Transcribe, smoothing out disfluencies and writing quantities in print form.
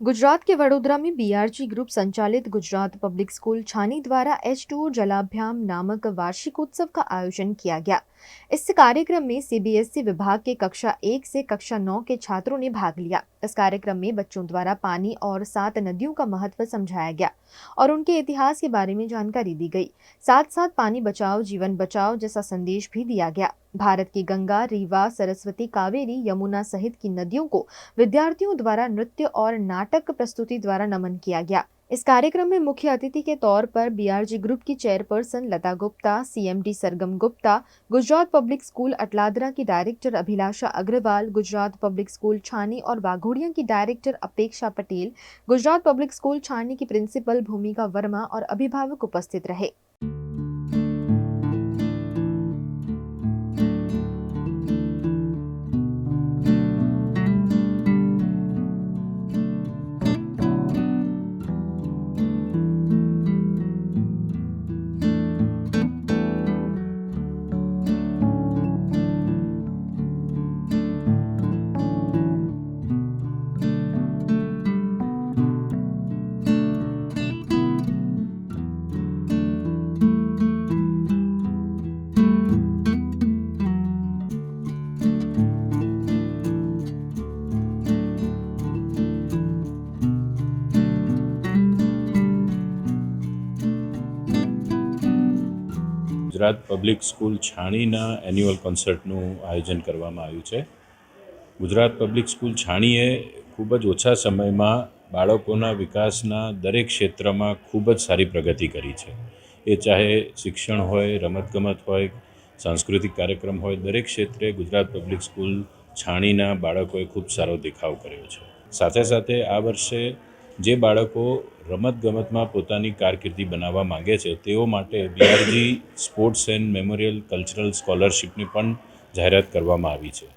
गुजरात के वडोदरा में BRG group संचालित गुजरात पब्लिक स्कूल छानी द्वारा H2O जलाभ्याम नामक वार्षिक उत्सव का आयोजन किया गया। इस कार्यक्रम में सीबीएसई विभाग के कक्षा 1 से कक्षा 9 के छात्रों ने भाग लिया। इस कार्यक्रम में बच्चों द्वारा पानी और 7 नदियों का महत्व समझाया गया और उनके इतिहास के बारे में जानकारी दी गई। साथ साथ पानी बचाओ जीवन बचाओ जैसा संदेश भी दिया गया। भारत की गंगा, रीवा, सरस्वती, कावेरी, यमुना सहित की नदियों को विद्यार्थियों द्वारा नृत्य और नाटक प्रस्तुति द्वारा नमन किया गया। इस कार्यक्रम में मुख्य अतिथि के तौर पर बीआरजी ग्रुप की चेयरपर्सन लता गुप्ता, सीएमडी सरगम गुप्ता, गुजरात पब्लिक स्कूल अटलादरा की डायरेक्टर अभिलाषा अग्रवाल, गुजरात पब्लिक स्कूल छानी और वाघोड़िया की डायरेक्टर अपेक्षा पटेल, गुजरात पब्लिक स्कूल छानी की प्रिंसिपल भूमिका वर्मा और अभिभावक उपस्थित रहे। ગુજરાત પબ્લિક સ્કૂલ છાણીના એન્યુઅલ કોન્સર્ટનું આયોજન કરવામાં આવ્યું છે। ગુજરાત પબ્લિક સ્કૂલ છાણીએ ખૂબ જ ઓછા સમયમાં બાળકોના વિકાસના દરેક ક્ષેત્રમાં ખૂબ જ સારી પ્રગતિ કરી છે। એ ચાહે શિક્ષણ હોય, રમતગમત હોય, સાંસ્કૃતિક કાર્યક્રમ હોય, દરેક ક્ષેત્રે ગુજરાત પબ્લિક સ્કૂલ છાણીના બાળકોએ ખૂબ સારો દેખાવ કર્યો છે। સાથે સાથે આ વર્ષે જે બાળકો રમતગમતમાં પોતાની કારકિર્દી બનાવવા માગે છે તેઓ માટે BRG sports and memorial cultural સ્કોલરશિપની પણ જાહેરાત કરવામાં આવી છે।